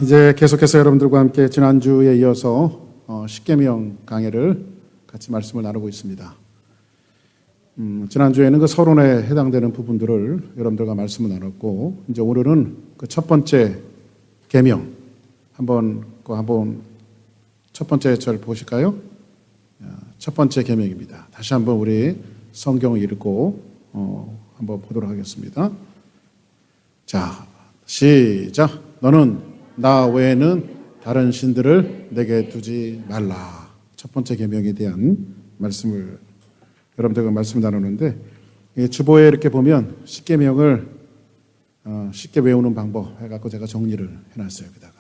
이제 계속해서 여러분들과 함께 지난주에 이어서 십계명 강해를 같이 말씀을 나누고 있습니다. 지난주에는 그 서론에 해당되는 부분들을 여러분들과 말씀을 나눴고, 이제 오늘은 그 첫 번째 계명 한번 첫 번째 절 보실까요? 첫 번째 계명입니다. 다시 한번 우리 성경을 읽고 한번 보도록 하겠습니다. 자, 시작. 너는 나 외에는 다른 신들을 내게 두지 말라. 첫 번째 계명에 대한 말씀을 여러분들과 말씀 나누는데, 주보에 이렇게 보면 십계명을 쉽게 외우는 방법 해갖고 제가 정리를 해놨어요. 여기다가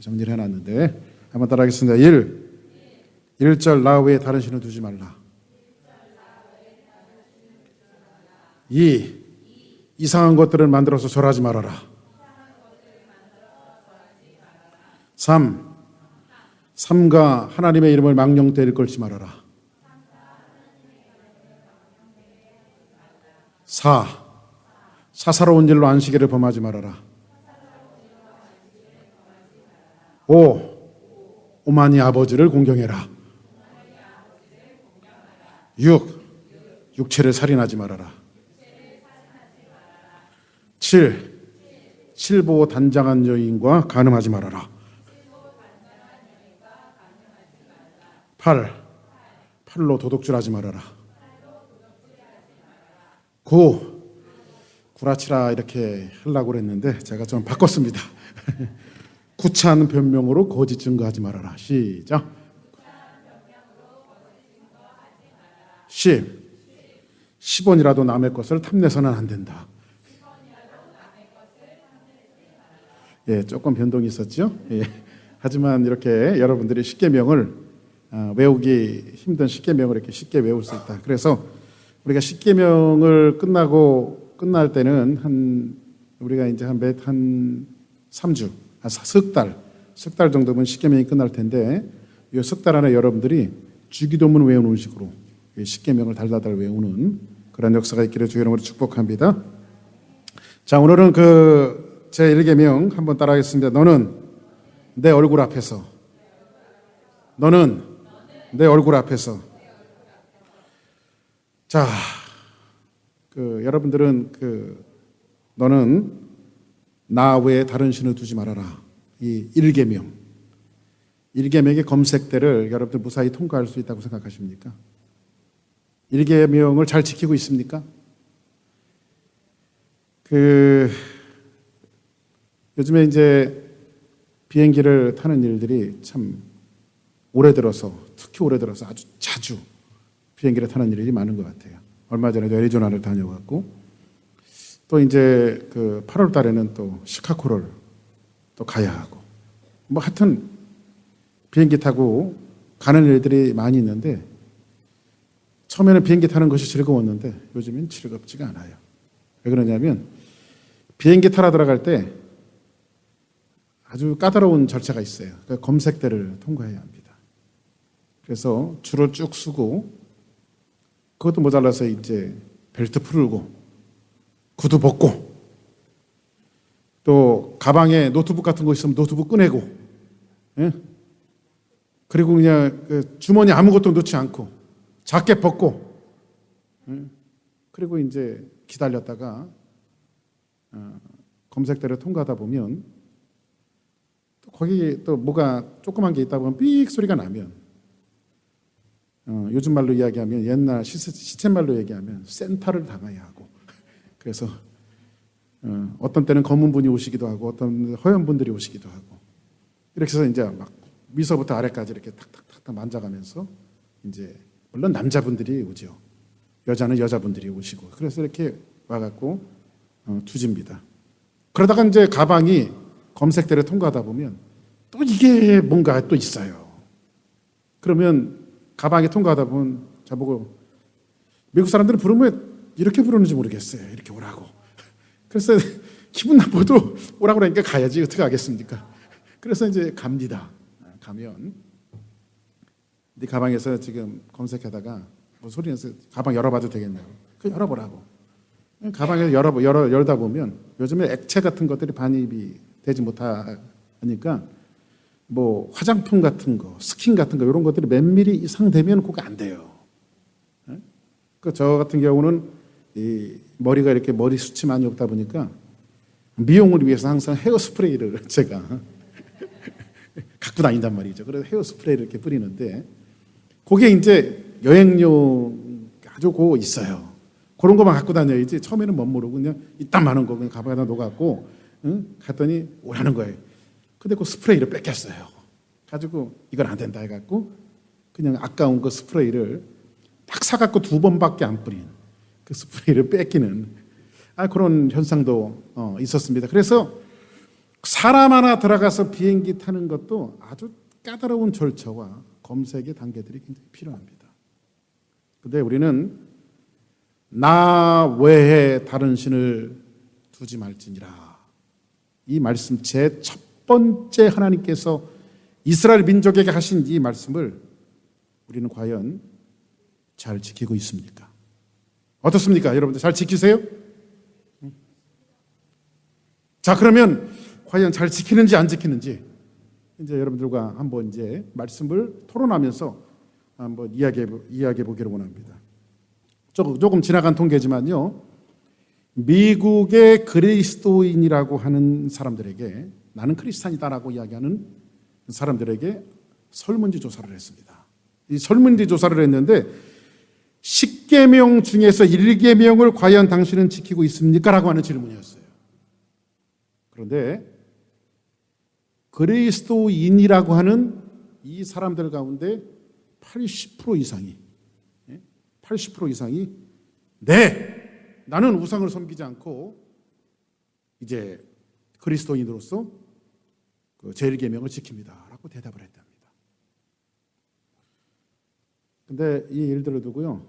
정리를 해놨는데 한번 따라하겠습니다. 1절 나 외에 다른 신을 두지 말라. 2. 이상한 것들을 만들어서 절하지 말아라. 3가 하나님의 이름을 망령되이 일컬지 말아라. 4. 사사로운 일로 안식일을 범하지 말아라. 5. 오만이 아버지를 공경해라. 6. 육체를 살인하지 말아라. 7. 칠보 단장한 여인과 간음하지 말아라. 8. 팔로 도둑질하지 말아라. 9. 구라치라 이렇게 하려고 그랬는데 제가 좀 바꿨습니다. 구차한 변명으로 거짓 증거하지 말아라. 시작. 10. 10원이라도 남의 것을 탐내서는 안 된다. 예, 조금 변동이 있었죠. 예. 하지만 이렇게 여러분들이 십계명을 외우기 힘든 십계명을 이렇게 쉽게 외울 수 있다. 그래서 우리가 십계명을 끝날 때는 우리가 이제 한 3주, 석 달 정도면 십계명이 끝날 텐데, 이 석 달 안에 여러분들이 주기도문 외우는 식으로 십계명을 달달달 외우는 그런 역사가 있기를 주의 이름으로 축복합니다. 자, 오늘은 제 1계명 한번 따라하겠습니다. 너는 내 얼굴 앞에서. 너는 내 얼굴 앞에서. 자, 여러분들은 너는 나 외에 다른 신을 두지 말아라. 이 1계명. 1계명의 검색대를 여러분들 무사히 통과할 수 있다고 생각하십니까? 1계명을 잘 지키고 있습니까? 요즘에 이제 비행기를 타는 일들이 참 특히 올해 들어서 아주 자주 비행기를 타는 일이 많은 것 같아요. 얼마 전에도 애리조나를 다녀왔고, 또 이제 8월 달에는 또 시카고를 또 가야 하고, 하여튼 비행기 타고 가는 일들이 많이 있는데, 처음에는 비행기 타는 것이 즐거웠는데 요즘엔 즐겁지가 않아요. 왜 그러냐면 비행기 타러 들어갈 때 아주 까다로운 절차가 있어요. 그러니까 검색대를 통과해야 합니다. 그래서 줄을 쭉 서고, 그것도 모자라서 이제 벨트 풀고 구두 벗고, 또 가방에 노트북 같은 거 있으면 노트북 꺼내고, 예? 그리고 그냥 주머니 아무것도 넣지 않고 자켓 벗고, 예? 그리고 이제 기다렸다가 검색대를 통과하다 보면 거기 또 뭐가 조그만 게 있다 보면 삑 소리가 나면, 요즘 말로 이야기하면, 옛날 시쳇말로 얘기하면 센터를 당해야 하고, 그래서 어떤 때는 검은 분이 오시기도 하고 어떤 허연 분들이 오시기도 하고, 이렇게 해서 이제 막 미서부터 아래까지 이렇게 탁탁탁탁 만져가면서, 이제 물론 남자분들이 오죠. 여자는 여자분들이 오시고, 그래서 이렇게 와갖고 두집니다. 그러다가 이제 가방이 검색대를 통과하다 보면 또 이게 뭔가 또 있어요. 그러면 가방에 통과하다 보면 저보고, 미국 사람들은 부르면 이렇게 부르는지 모르겠어요. 이렇게 오라고. 그래서 기분 나빠도 오라고 그러니까 가야지. 어떻게 하겠습니까? 그래서 이제 갑니다. 가면 네 가방에서 지금 검색하다가 뭐 소리 내서 가방 열어봐도 되겠냐고. 그 열어보라고. 가방에 열다 보면 요즘에 액체 같은 것들이 반입이 되지 못하고 그러니까 뭐 화장품 같은 거, 스킨 같은 거 이런 것들이 몇 미리 이상 되면 그거 안 돼요. 저 같은 경우는 이 머리가 이렇게 머리 숱이 많이 없다 보니까 미용을 위해서 항상 헤어스프레이를 제가 갖고 다닌단 말이죠. 그래서 헤어스프레이를 이렇게 뿌리는데 그게 이제 여행용 아주 고 있어요. 그런 거만 갖고 다녀야지 처음에는 못 모르고 그냥 이딴 많은 거 그냥 가방에다 놓아갖고 갔더니 오라는 거예요. 근데 그 스프레이를 뺏겼어요. 가지고 이건 안 된다 해갖고 그냥 아까운 그 스프레이를 딱 사갖고 2번밖에 안 뿌린 그 스프레이를 뺏기는 그런 현상도 있었습니다. 그래서 사람 하나 들어가서 비행기 타는 것도 아주 까다로운 절차와 검색의 단계들이 굉장히 필요합니다. 근데 우리는 나 외에 다른 신을 두지 말지니라. 이 말씀 제 첫 번째 하나님께서 이스라엘 민족에게 하신 이 말씀을 우리는 과연 잘 지키고 있습니까? 어떻습니까? 여러분들 잘 지키세요? 자, 그러면 과연 잘 지키는지 안 지키는지 이제 여러분들과 한번 이제 말씀을 토론하면서 한번 이야기해 보기를 원합니다. 조금 지나간 통계지만요. 미국의 그리스도인이라고 하는 사람들에게 나는 크리스찬이다라고 이야기하는 사람들에게 설문지 조사를 했습니다. 이 설문지 조사를 했는데 10계명 중에서 1계명을 과연 당신은 지키고 있습니까? 라고 하는 질문이었어요. 그런데 그리스도인이라고 하는 이 사람들 가운데 80% 이상이 네, 나는 우상을 섬기지 않고 이제 그리스도인으로서 그 제1계명을 지킵니다 라고 대답을 했답니다. 근데 이 일들을 두고요,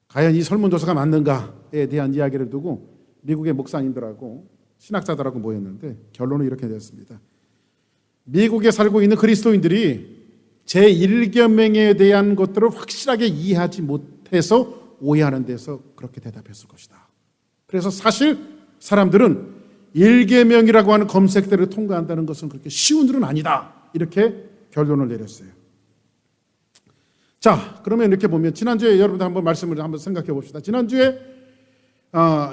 과연 이 설문조사가 맞는가에 대한 이야기를 두고 미국의 목사님들하고 신학자들하고 모였는데 결론은 이렇게 됐습니다. 미국에 살고 있는 그리스도인들이 제1계명에 대한 것들을 확실하게 이해하지 못해서 오해하는 데서 그렇게 대답했을 것이다. 그래서 사실 사람들은 1계명이라고 하는 검색대를 통과한다는 것은 그렇게 쉬운 일은 아니다. 이렇게 결론을 내렸어요. 자, 그러면 이렇게 보면 지난주에 여러분들 한번 말씀을 한번 생각해 봅시다. 지난주에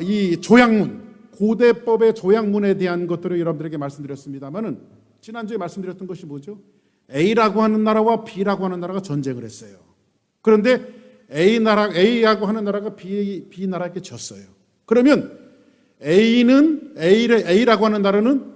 이 조약문, 고대법의 조약문에 대한 것들을 여러분들에게 말씀드렸습니다만은 지난주에 말씀드렸던 것이 뭐죠? A라고 하는 나라와 B라고 하는 나라가 전쟁을 했어요. 그런데 A라고 하는 나라가 B 나라에게 졌어요. 그러면 A라고 하는 나라는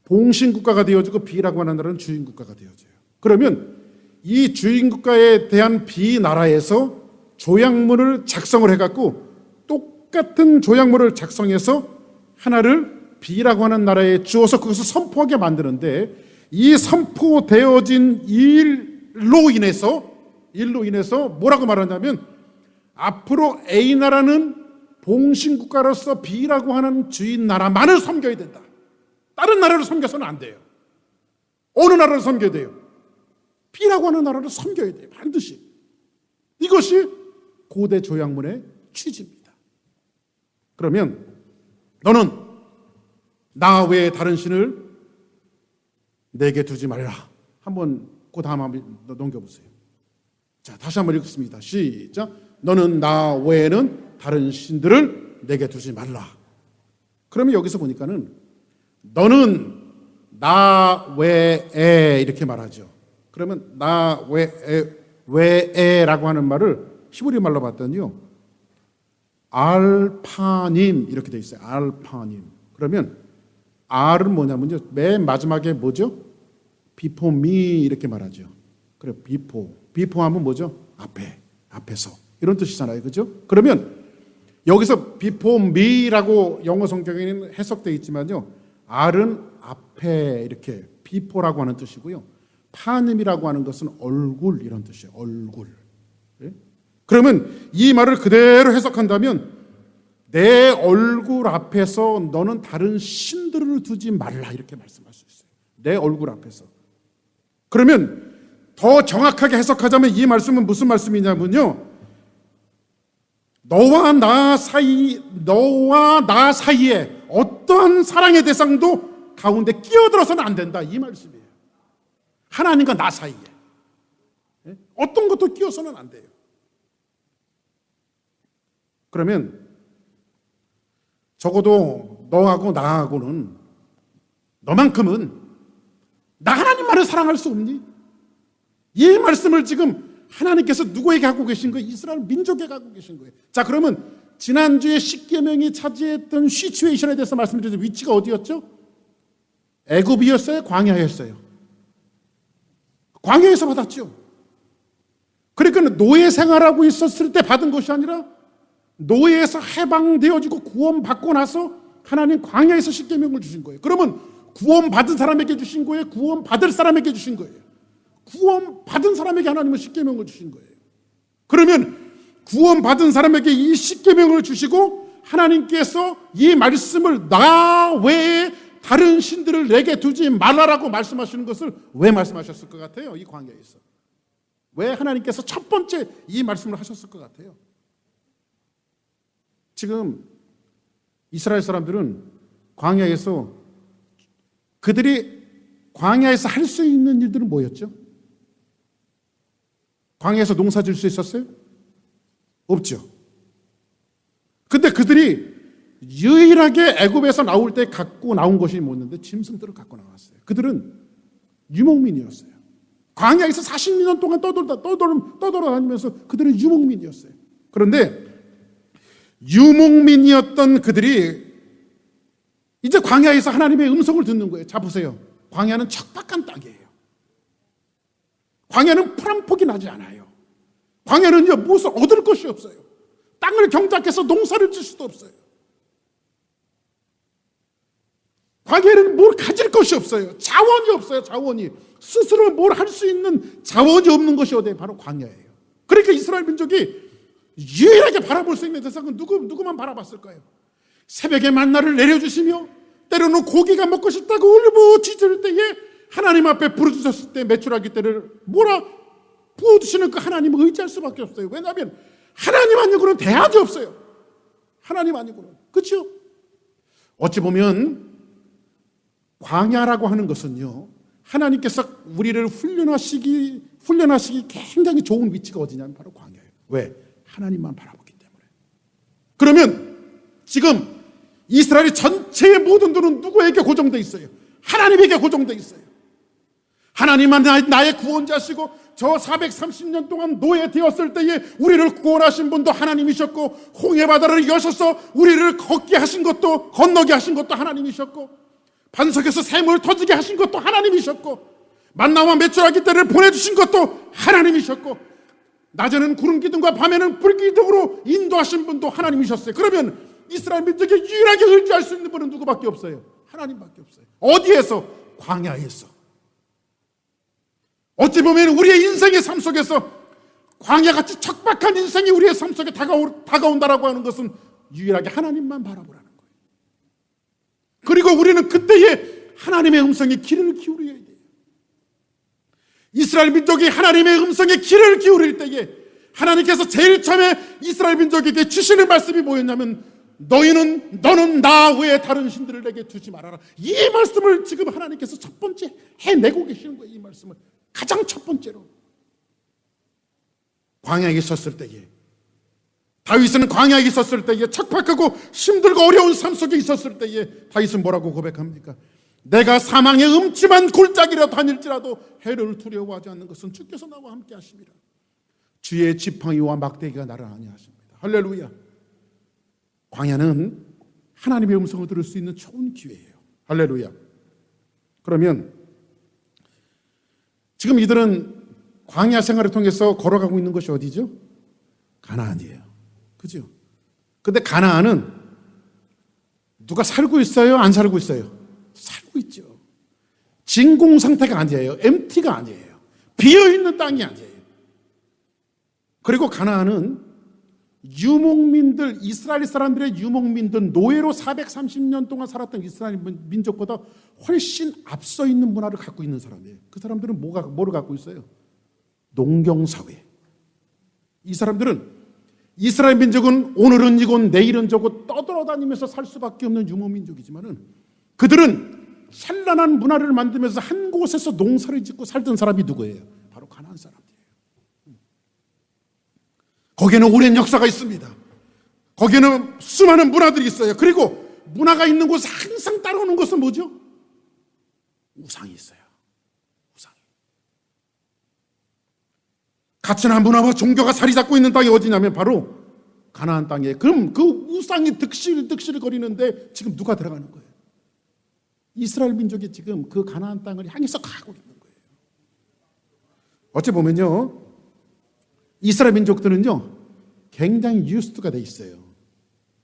봉신국가가 되어지고 B라고 하는 나라는 주인국가가 되어져요. 그러면 이 주인국가에 대한 B 나라에서 조약문을 작성을 해갖고 똑같은 조약문을 작성해서 하나를 B라고 하는 나라에 주어서 그것을 선포하게 만드는데 이 선포되어진 일로 인해서 뭐라고 말하냐면 앞으로 A 나라는 봉신국가로서 B라고 하는 주인 나라만을 섬겨야 된다. 다른 나라를 섬겨서는 안 돼요. 어느 나라를 섬겨야 돼요? B라고 하는 나라를 섬겨야 돼요. 반드시. 이것이 고대 조약문의 취지입니다. 그러면 너는 나 외에 다른 신을 내게 두지 말라. 한번 그 다음 한번 넘겨보세요. 자, 다시 한번 읽겠습니다. 시작. 너는 나 외에는 다른 신들을 내게 두지 말라. 그러면 여기서 보니까는 너는 나 외에 이렇게 말하죠. 그러면 나 외에라고 하는 말을 히브리 말로 봤더니요, 알파님 이렇게 돼 있어요. 알파님. 그러면 R은 뭐냐면요, 맨 마지막에 뭐죠? before me 이렇게 말하죠. 그래, before 하면 뭐죠? 앞에서 이런 뜻이잖아요, 그죠? 그러면 여기서 before me라고 영어 성경에는 해석되어 있지만요, R은 앞에 이렇게 before라고 하는 뜻이고요, 파님이라고 하는 것은 얼굴 이런 뜻이에요. 얼굴. 네? 그러면 이 말을 그대로 해석한다면 내 얼굴 앞에서 너는 다른 신들을 두지 말라 이렇게 말씀할 수 있어요. 내 얼굴 앞에서. 그러면 더 정확하게 해석하자면 이 말씀은 무슨 말씀이냐면요, 너와 나 사이에 어떠한 사랑의 대상도 가운데 끼어들어서는 안 된다, 이 말씀이에요. 하나님과 나 사이에 어떤 것도 끼어서는 안 돼요. 그러면 적어도 너하고 나하고는, 너만큼은 나 하나님만을 사랑할 수 없니? 이 말씀을 지금 하나님께서 누구에게 하고 계신 거예요? 이스라엘 민족에게 하고 계신 거예요. 자, 그러면 지난주에 십계명이 차지했던 시츄에이션에 대해서 말씀드렸죠. 위치가 어디였죠? 애굽이었어요? 광야였어요? 광야에서 받았죠. 그러니까 노예 생활하고 있었을 때 받은 것이 아니라 노예에서 해방되어지고 구원받고 나서 하나님 광야에서 십계명을 주신 거예요. 그러면 구원받은 사람에게 주신 거예요? 구원받을 사람에게 주신 거예요? 구원받은 사람에게 하나님은 십계명을 주신 거예요. 그러면 구원받은 사람에게 이 십계명을 주시고 하나님께서 이 말씀을 나 외에 다른 신들을 내게 두지 말라라고 말씀하시는 것을 왜 말씀하셨을 것 같아요? 이 광야에서 왜 하나님께서 첫 번째 이 말씀을 하셨을 것 같아요? 지금 이스라엘 사람들은 광야에서 그들이 광야에서 할 수 있는 일들은 뭐였죠? 광야에서 농사 지을 수 있었어요? 없죠. 근데 그들이 유일하게 애굽에서 나올 때 갖고 나온 것이 뭐였는데 짐승들을 갖고 나왔어요. 그들은 유목민이었어요. 광야에서 40년 동안 떠돌아다니면서 그들은 유목민이었어요. 그런데 유목민이었던 그들이 이제 광야에서 하나님의 음성을 듣는 거예요. 자, 보세요. 광야는 척박한 땅이에요. 광야는 풀 한 폭이 나지 않아요. 광야는요, 무엇을 얻을 것이 없어요. 땅을 경작해서 농사를 질 수도 없어요. 광야는 뭘 가질 것이 없어요. 자원이 없어요. 자원이. 스스로 뭘 할 수 있는 자원이 없는 것이 어디에? 바로 광야예요. 그러니까 이스라엘 민족이 유일하게 바라볼 수 있는 대상은 누구만 바라봤을까요? 새벽에 만나를 내려주시며 때로는 고기가 먹고 싶다고 울부짖을 때에 하나님 앞에 부르짖었을 때 메추라기 때를 부어주시는 그 하나님을 의지할 수밖에 없어요. 왜냐하면 하나님 아니고는 대안이 없어요. 하나님 아니고는. 그렇죠? 어찌 보면 광야라고 하는 것은요, 하나님께서 우리를 훈련하시기 굉장히 좋은 위치가 어디냐면 바로 광야예요. 왜? 하나님만 바라보기 때문에. 그러면 지금 이스라엘의 전체의 모든 눈은 누구에게 고정되어 있어요? 하나님에게 고정되어 있어요. 하나님만 나의 구원자시고 저 430년 동안 노예되었을 때에 우리를 구원하신 분도 하나님이셨고, 홍해바다를 여셔서 우리를 걷게 하신 것도, 건너게 하신 것도 하나님이셨고, 반석에서 샘을 터지게 하신 것도 하나님이셨고, 만나와 메추라기 떼를 보내주신 것도 하나님이셨고, 낮에는 구름 기둥과 밤에는 불 기둥으로 인도하신 분도 하나님이셨어요. 그러면 이스라엘 민족이 유일하게 의지할 수 있는 분은 누구밖에 없어요? 하나님밖에 없어요. 어디에서? 광야에서. 어찌 보면 우리의 인생의 삶 속에서 광야같이 척박한 인생이 우리의 삶 속에 다가온다라고 하는 것은 유일하게 하나님만 바라보라는 거예요. 그리고 우리는 그때에 하나님의 음성에 귀를 기울여야 돼요. 이스라엘 민족이 하나님의 음성에 귀를 기울일 때에 하나님께서 제일 처음에 이스라엘 민족에게 주시는 말씀이 뭐였냐면, 너는 나 외에 다른 신들을 내게 두지 말아라. 이 말씀을 지금 하나님께서 첫 번째 해내고 계시는 거예요. 이 말씀을 가장 첫 번째로. 광야에 있었을 때에, 다윗은 광야에 있었을 때에, 척박하고 힘들고 어려운 삶 속에 있었을 때에 다윗은 뭐라고 고백합니까? 내가 사망의 음침한 골짜기로 다닐지라도 해를 두려워하지 않는 것은 주께서 나와 함께 하십니다. 주의 지팡이와 막대기가 나를 안위하십니다. 할렐루야. 광야는 하나님의 음성을 들을 수 있는 좋은 기회예요. 할렐루야. 그러면 지금 이들은 광야 생활을 통해서 걸어가고 있는 것이 어디죠? 가나안이에요. 그죠? 근데 가나안은 누가 살고 있어요? 안 살고 있어요? 살고 있죠. 진공 상태가 아니에요. 엠티가 아니에요. 비어있는 땅이 아니에요. 그리고 가나안은 유목민들, 이스라엘 사람들의 유목민들, 노예로 430년 동안 살았던 이스라엘 민족보다 훨씬 앞서 있는 문화를 갖고 있는 사람이에요. 그 사람들은 뭐를 갖고 있어요? 농경사회. 이 사람들은, 이스라엘 민족은 오늘은 이곳 내일은 저곳 떠돌아다니면서 살 수밖에 없는 유목민족이지만은 그들은 찬란한 문화를 만들면서 한 곳에서 농사를 짓고 살던 사람이 누구예요? 바로 가나안 사람들이에요. 거기에는 오랜 역사가 있습니다. 거기에는 수많은 문화들이 있어요. 그리고 문화가 있는 곳에 항상 따라오는 것은 뭐죠? 우상이 있어요. 우상이. 가치나 문화와 종교가 자리 잡고 있는 땅이 어디냐면 바로 가나안 땅이에요. 그럼 그 우상이 득실 거리는데 지금 누가 들어가는 거예요? 이스라엘 민족이 지금 그 가나안 땅을 향해서 가고 있는 거예요. 어찌 보면요, 이스라엘 민족들은요 굉장히 유스트가 돼 있어요.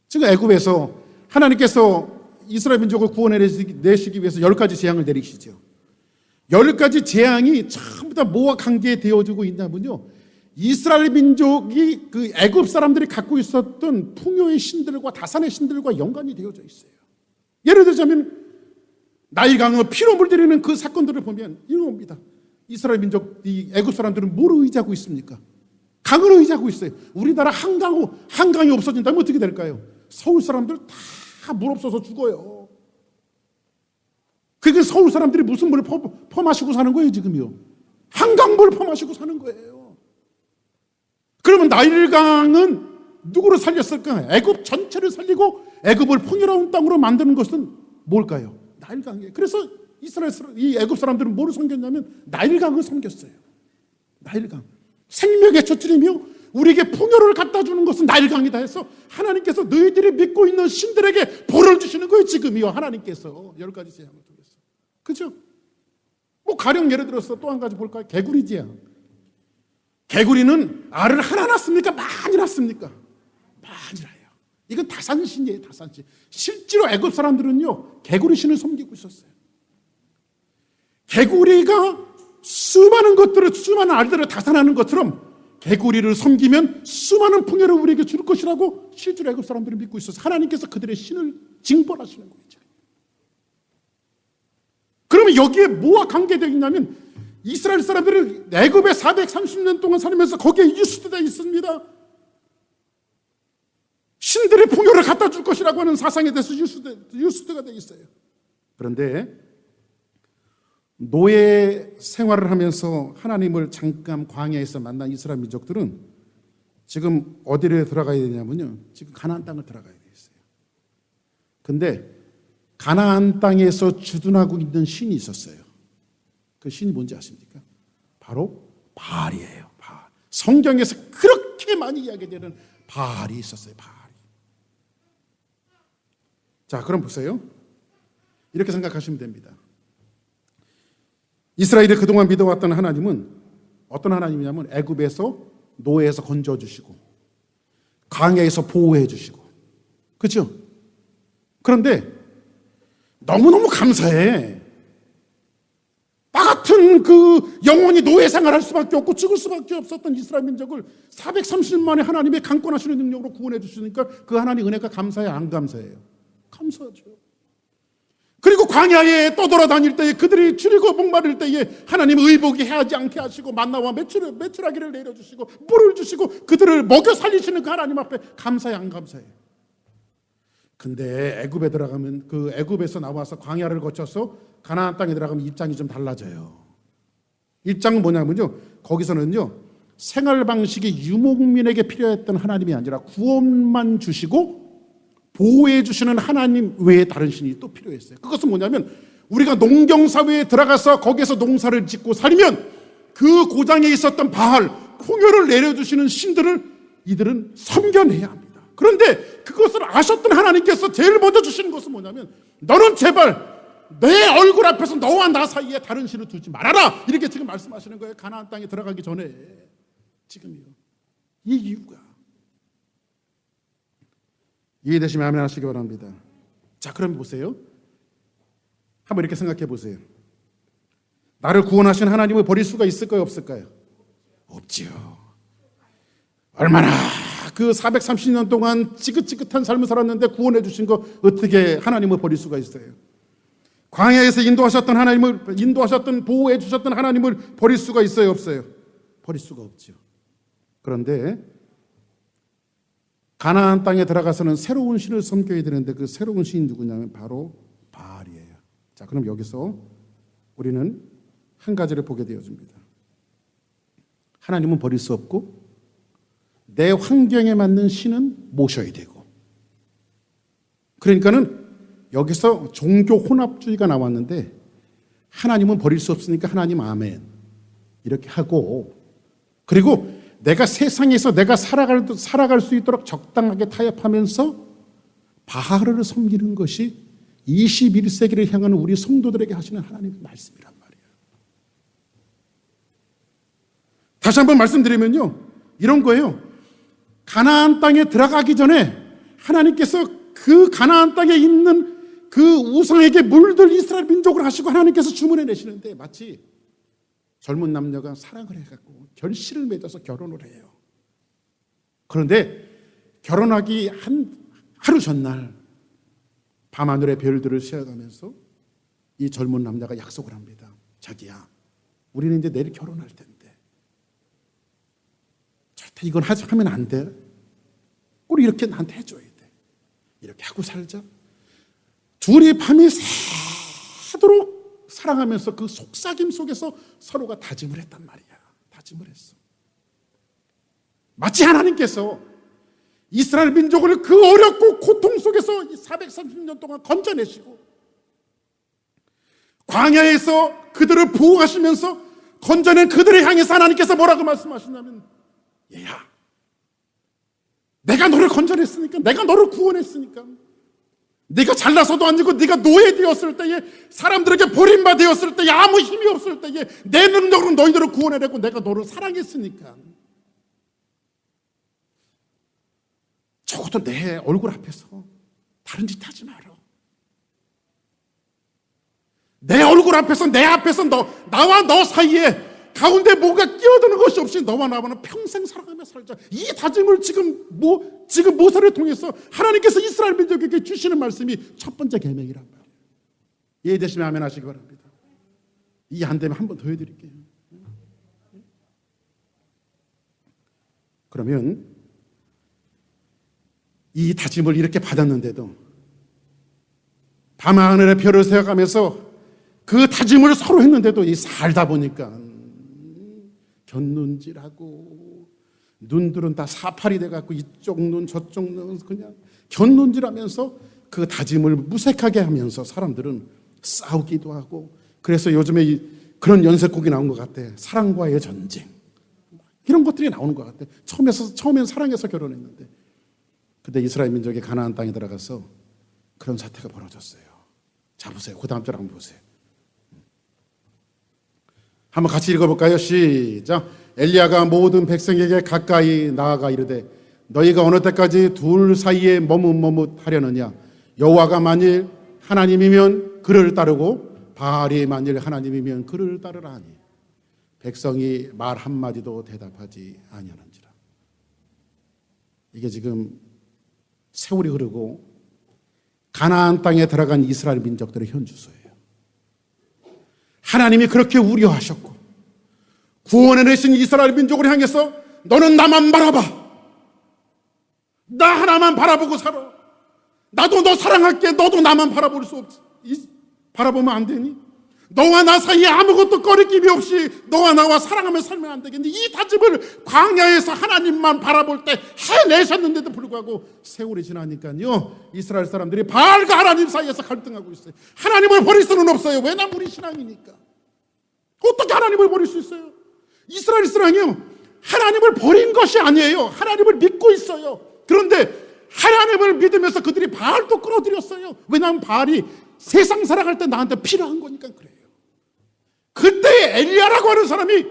지금 애굽에서 하나님께서 이스라엘 민족을 구원해내시기 위해서 10가지 재앙을 내리시죠. 10가지 재앙이 전부 다 뭐와 관계되어지고 있냐면요, 이스라엘 민족이 그 애굽 사람들이 갖고 있었던 풍요의 신들과 다산의 신들과 연관이 되어져 있어요. 예를 들자면 나일강을 피로 물들이는 그 사건들을 보면 이런 겁니다. 이스라엘 민족, 이 애굽 사람들은 뭘 의지하고 있습니까? 강을 의지하고 있어요. 우리나라 한강이 없어진다면 어떻게 될까요? 서울 사람들 다 물 없어서 죽어요. 그게 서울 사람들이 무슨 물을 퍼마시고 사는 거예요, 지금요? 한강물 퍼마시고 사는 거예요. 그러면 나일강은 누구를 살렸을까? 애굽 전체를 살리고 애굽을 풍요로운 땅으로 만드는 것은 뭘까요? 나일강이에요. 그래서 이 애굽 사람들은 뭐를 섬겼냐면 나일강을 섬겼어요. 나일강. 생명의 젖줄이며 우리에게 풍요를 갖다 주는 것은 나일강이다 해서 하나님께서 너희들이 믿고 있는 신들에게 벌을 주시는 거예요, 지금이요. 하나님께서 10가지 재앙을 통해서. 그죠? 뭐 가령 예를 들어서 또 한 가지 볼까요? 개구리 재앙. 개구리는 알을 하나 낳습니까? 많이 낳습니까? 많이 낳아요. 이건 다산신이에요, 다산신. 실제로 애굽 사람들은요 개구리 신을 섬기고 있었어요. 개구리가 수많은 알들을 다산하는 것처럼 개구리를 섬기면 수많은 풍요를 우리에게 줄 것이라고 실제로 애굽 사람들이 믿고 있어서 하나님께서 그들의 신을 징벌하시는 거죠. 그러면 여기에 뭐와 관계되어 있냐면 이스라엘 사람들은 애굽에 430년 동안 살면서 거기에 유스트되어 있습니다. 신들의 풍요를 갖다 줄 것이라고 하는 사상에 대해서 유스트가 되어 있어요. 그런데 노예 생활을 하면서 하나님을 잠깐 광야에서 만난 이스라엘 민족들은 지금 어디를 들어가야 되냐면요, 지금 가나안 땅을 들어가야 돼 있어요. 근데 가나안 땅에서 주둔하고 있는 신이 있었어요. 그 신이 뭔지 아십니까? 바로 바알이에요. 바알. 성경에서 그렇게 많이 이야기되는 바알이 있었어요. 바알이. 자, 그럼 보세요. 이렇게 생각하시면 됩니다. 이스라엘이 그동안 믿어왔던 하나님은 어떤 하나님이냐면 애굽에서 노예에서 건져주시고 광야에서 보호해주시고, 그렇죠? 그런데 너무너무 감사해. 나 같은 그 영원히 노예 생활할 수밖에 없고 죽을 수밖에 없었던 이스라엘 민족을 430년 만에 하나님의 강권하시는 능력으로 구원해 주시니까 그 하나님 은혜가 감사해, 안 감사해요? 감사하죠. 그리고 광야에 떠돌아다닐 때에 그들이 줄이고 목마를 때에 하나님 의복이 해하지 않게 하시고 만나와 메추라기를 내려주시고 물을 주시고 그들을 먹여 살리시는 그 하나님 앞에 감사해, 안 감사해요? 근데 애굽에 들어가면 그 애굽에서 나와서 광야를 거쳐서 가나안 땅에 들어가면 입장이 좀 달라져요. 입장은 뭐냐면요, 거기서는요 생활 방식이 유목민에게 필요했던 하나님이 아니라 구원만 주시고 보호해 주시는 하나님 외에 다른 신이 또 필요했어요. 그것은 뭐냐면 우리가 농경사회에 들어가서 거기에서 농사를 짓고 살면 그 고장에 있었던 바알, 풍요를 내려주시는 신들을 이들은 섬겨내야 합니다. 그런데 그것을 아셨던 하나님께서 제일 먼저 주시는 것은 뭐냐면 너는 제발 내 얼굴 앞에서 너와 나 사이에 다른 신을 두지 말아라, 이렇게 지금 말씀하시는 거예요. 가나안 땅에 들어가기 전에. 지금이요. 이 이유가 이해되시면 아멘 하시기 바랍니다. 자, 그럼 보세요. 한번 이렇게 생각해 보세요. 나를 구원하신 하나님을 버릴 수가 있을까요, 없을까요? 없지요. 얼마나 그 430년 동안 지긋지긋한 삶을 살았는데 구원해 주신 거 어떻게 하나님을 버릴 수가 있어요? 광야에서 인도하셨던 보호해 주셨던 하나님을 버릴 수가 있어요, 없어요? 버릴 수가 없죠. 그런데 가나안 땅에 들어가서는 새로운 신을 섬겨야 되는데 그 새로운 신이 누구냐면 바로 바알이에요. 자, 그럼 여기서 우리는 한 가지를 보게 되어집니다. 하나님은 버릴 수 없고 내 환경에 맞는 신은 모셔야 되고, 그러니까는 여기서 종교 혼합주의가 나왔는데 하나님은 버릴 수 없으니까 하나님 아멘 이렇게 하고, 그리고 내가 세상에서 내가 살아갈 수 있도록 적당하게 타협하면서 바알을 섬기는 것이 21세기를 향하는 우리 성도들에게 하시는 하나님의 말씀이란 말이에요. 다시 한번 말씀드리면요, 이런 거예요. 가나안 땅에 들어가기 전에 하나님께서 그 가나안 땅에 있는 그 우상에게 물들 이스라엘 민족을 하시고 하나님께서 주문해 내시는데, 마치 젊은 남녀가 사랑을 해갖고 결실을 맺어서 결혼을 해요. 그런데 결혼하기 하루 전날 밤하늘의 별들을 세어가면서 이 젊은 남자가 약속을 합니다. 자기야, 우리는 이제 내일 결혼할 텐데 절대 이건 하면 안 돼. 우리 이렇게 나한테 해줘야 돼. 이렇게 하고 살자. 둘이 밤이 새도록 사랑하면서 그 속삭임 속에서 서로가 다짐을 했단 말이야. 다짐을 했어. 마치 하나님께서 이스라엘 민족을 그 어렵고 고통 속에서 430년 동안 건져내시고 광야에서 그들을 보호하시면서 건져낸 그들을 향해서 하나님께서 뭐라고 말씀하시냐면, 얘야, 내가 너를 건져냈으니까, 내가 너를 구원했으니까, 네가 잘나서도 아니고 네가 노예되었을 때에, 사람들에게 버림받았을 때에, 아무 힘이 없을 때에 내 능력으로 너희들을 구원해내고 내가 너를 사랑했으니까 적어도 내 얼굴 앞에서 다른 짓 하지 마라. 내 얼굴 앞에서, 내 앞에서 나와 너 사이에 가운데 뭔가 끼어드는 것이 없이 너와 나와는 평생 사랑하며 살자. 이 다짐을 지금 모세를 통해서 하나님께서 이스라엘 민족에게 주시는 말씀이 첫 번째 계명이란 말이에요. 이해되시면 아멘 하시기 바랍니다. 이해 안 되면 한 번 더 해드릴게요. 그러면 이 다짐을 이렇게 받았는데도 밤하늘의 별을 세어가면서 그 다짐을 서로 했는데도 이 살다 보니까 곁눈질하고, 눈들은 다 사팔이 돼갖고 이쪽 눈 저쪽 눈 그냥 곁눈질하면서 그 다짐을 무색하게 하면서 사람들은 싸우기도 하고, 그래서 요즘에 그런 연쇄곡이 나온 것 같아. 사랑과의 전쟁, 이런 것들이 나오는 것 같아. 처음엔 사랑해서 결혼했는데, 근데 이스라엘 민족이 가나안 땅에 들어가서 그런 사태가 벌어졌어요. 자, 보세요. 그 다음 절 한번 보세요. 한번 같이 읽어볼까요? 시작. 엘리야가 모든 백성에게 가까이 나아가 이르되, 너희가 어느 때까지 둘 사이에 머뭇머뭇하려느냐? 여호와가 만일 하나님이면 그를 따르고 바알이 만일 하나님이면 그를 따르라 하니 백성이 말 한마디도 대답하지 아니하는지라. 이게 지금 세월이 흐르고 가나안 땅에 들어간 이스라엘 민족들의 현주소예요. 하나님이 그렇게 우려하셨고 구원해내신 이스라엘 민족을 향해서 너는 나만 바라봐, 나 하나만 바라보고 살아, 나도 너 사랑할게, 너도 나만 바라볼 수 없지, 바라보면 안 되니? 너와 나 사이에 아무것도 꺼리낌이 없이 너와 나와 사랑하며 살면 안 되겠니? 이 다짐을 광야에서 하나님만 바라볼 때 해내셨는데도 불구하고 세월이 지나니까요, 이스라엘 사람들이 바알과 하나님 사이에서 갈등하고 있어요. 하나님을 버릴 수는 없어요. 왜냐면 우리 신앙이니까. 어떻게 하나님을 버릴 수 있어요? 이스라엘 신앙이요, 하나님을 버린 것이 아니에요. 하나님을 믿고 있어요. 그런데 하나님을 믿으면서 그들이 바알도 끌어들였어요. 왜냐하면 바알이 세상 살아갈 때 나한테 필요한 거니까 그래요. 그때 엘리야라고 하는 사람이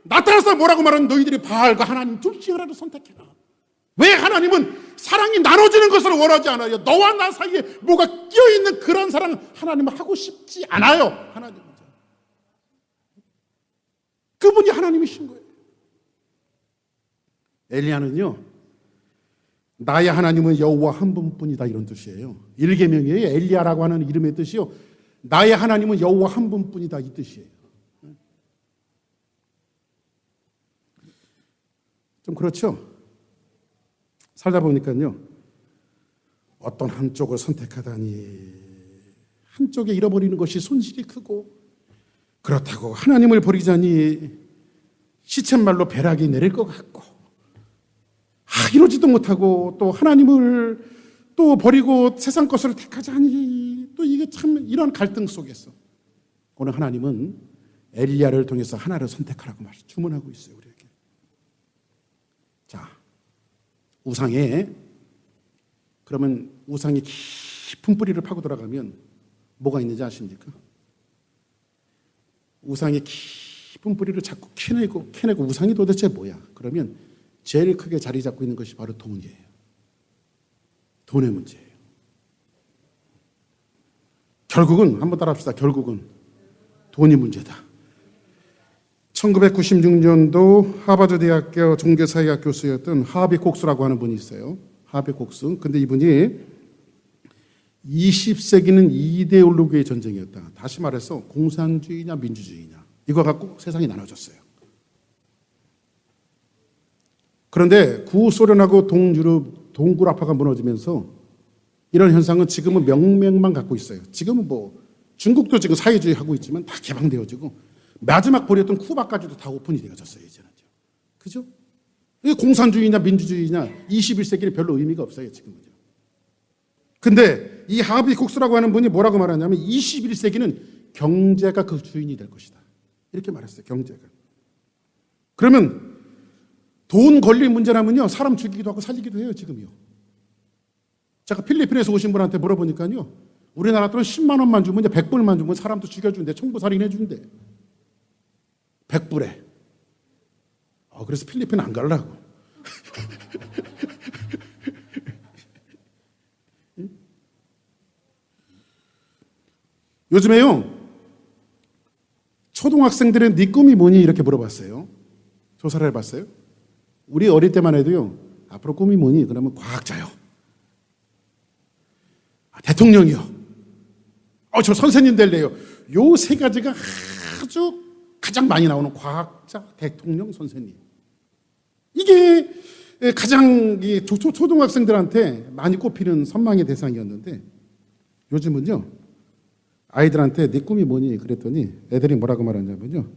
나타나서 뭐라고 말하는, 너희들이 바알과 하나님 둘 중 하나를 선택해라. 왜? 하나님은 사랑이 나눠지는 것을 원하지 않아요. 너와 나 사이에 뭐가 끼어있는 그런 사랑 하나님은 하고 싶지 않아요. 하나님은 그분이 하나님이신 거예요. 엘리야는요, 나의 하나님은 여호와 한 분뿐이다, 이런 뜻이에요. 일계명이에요. 엘리야라고 하는 이름의 뜻이요, 나의 하나님은 여호와 한 분뿐이다, 이 뜻이에요. 좀 그렇죠? 살다 보니까요, 어떤 한쪽을 선택하다니 한쪽에 잃어버리는 것이 손실이 크고, 그렇다고 하나님을 버리자니 시쳇말로 벼락이 내릴 것 같고, 이러지도 못하고 또 하나님을 또 버리고 세상 것을 택하자니 또 이게 참 이런 갈등 속에서 오늘 하나님은 엘리야를 통해서 하나를 선택하라고 주문하고 있어요, 우리에게. 자, 그러면 우상의 깊은 뿌리를 파고 들어가면 뭐가 있는지 아십니까? 우상의 깊은 뿌리를 자꾸 캐내고 우상이 도대체 뭐야? 그러면 제일 크게 자리 잡고 있는 것이 바로 돈이에요. 돈의 문제예요. 결국은 한번 따라합시다. 결국은 돈이 문제다. 1996년도 하버드 대학교 종교사회학 교수였던 하비 콕스라고 하는 분이 있어요. 하비 콕스. 근데 이분이 20세기는 이데올로기의 전쟁이었다. 다시 말해서 공산주의냐 민주주의냐 이거 갖고 세상이 나눠졌어요. 그런데 구소련하고 동유럽, 동구라파가 무너지면서 이런 현상은 지금은 명맥만 갖고 있어요. 지금은 뭐 중국도 지금 사회주의 하고 있지만 다 개방되어지고 마지막 보였던 쿠바까지도 다 오픈이 되어졌어요. 이제는. 그죠? 이게 공산주의냐 민주주의냐 21세기는 별로 의미가 없어요. 지금은요. 근데 이 하비 콕스라고 하는 분이 뭐라고 말하냐면 21세기는 경제가 그 주인이 될 것이다. 이렇게 말했어요. 경제가. 그러면 돈 권리 문제라면요, 사람 죽이기도 하고 살리기도 해요, 지금요. 제가 필리핀에서 오신 분한테 물어보니까요, 우리나라 돈은 10만 원만 주면, 100불만 주면 사람도 죽여준대, 청부살인 해준대. 100불에. 그래서 필리핀 안 가려고. 요즘에요, 초등학생들은 네 꿈이 뭐니? 이렇게 물어봤어요. 조사를 해봤어요. 우리 어릴 때만 해도요, 앞으로 꿈이 뭐니? 그러면 과학자요. 대통령이요. 저 선생님 될래요. 요 세 가지가 아주 가장 많이 나오는 과학자, 대통령, 선생님. 이게 가장 초등학생들한테 많이 꼽히는 선망의 대상이었는데 요즘은요, 아이들한테 네 꿈이 뭐니? 그랬더니 애들이 뭐라고 말하냐면요,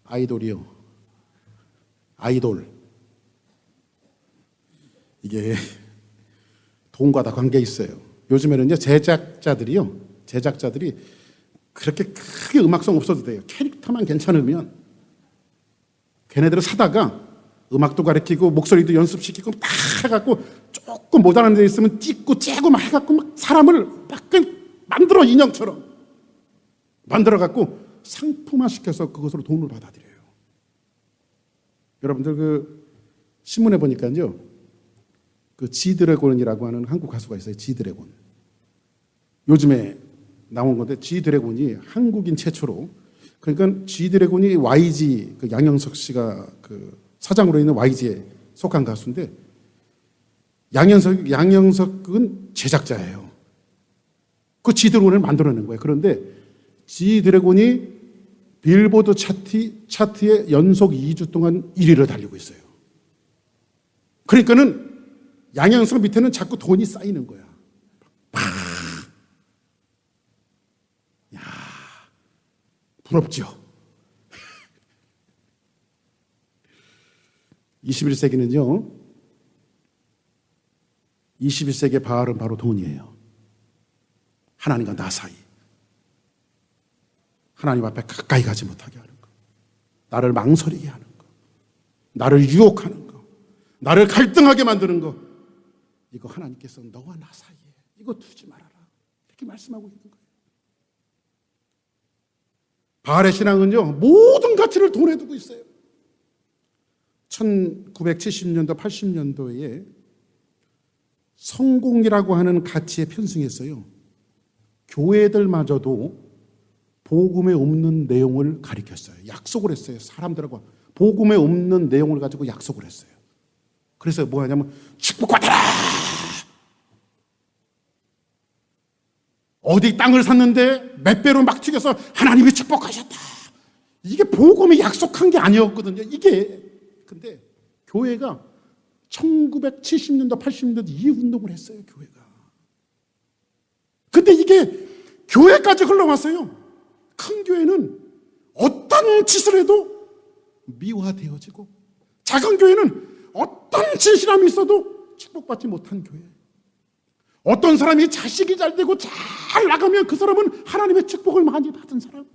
아이돌이요. 아이돌. 이게 돈과 다 관계 있어요. 요즘에는요, 제작자들이 그렇게 크게 음악성 없어도 돼요. 캐릭터만 괜찮으면 걔네들을 사다가 음악도 가르치고 목소리도 연습시키고 다 해갖고 조금 못하는 데 있으면 찍고 째고 막 해갖고 막 사람을 막 만들어, 인형처럼 만들어갖고 상품화 시켜서 그것으로 돈을 받아들여요. 여러분들 그 신문에 보니까요, 그 지드래곤이라고 하는 한국 가수가 있어요. 지드래곤. 요즘에 나온 건데 지드래곤이 한국인 최초로, 그러니까 지드래곤이 YG 그 양영석 씨가 그 사장으로 있는 YG에 속한 가수인데 양영석은 제작자예요. 그 지드래곤을 만들어낸 거예요. 그런데 지드래곤이 빌보드 차트에 연속 2주 동안 1위를 달리고 있어요. 그러니까는 양영석 밑에는 자꾸 돈이 쌓이는 거야. 야, 부럽죠? 21세기는요, 21세기의 바알은 바로 돈이에요. 하나님과 나 사이. 하나님 앞에 가까이 가지 못하게 하는 거. 나를 망설이게 하는 거. 나를 유혹하는 거. 나를 갈등하게 만드는 거. 이거 하나님께서 너와 나 사이에 이거 두지 말아라. 이렇게 말씀하고 있는 거예요. 바알의 신앙은요, 모든 가치를 돈에 두고 있어요. 1970년도, 80년도에 성공이라고 하는 가치에 편승했어요. 교회들마저도 복음에 없는 내용을 가리켰어요. 약속을 했어요. 사람들하고 복음에 없는 내용을 가지고 약속을 했어요. 그래서 뭐 하냐면 축복받아라. 어디 땅을 샀는데 몇 배로 막 튀겨서 하나님이 축복하셨다. 이게 복음이 약속한 게 아니었거든요. 이게. 근데 교회가 1970년도, 80년도 이 운동을 했어요. 교회가. 근데 이게 교회까지 흘러왔어요. 큰 교회는 어떤 짓을 해도 미화되어지고, 작은 교회는 어떤 진실함이 있어도 축복받지 못한 교회. 어떤 사람이 자식이 잘 되고 잘 나가면 그 사람은 하나님의 축복을 많이 받은 사람.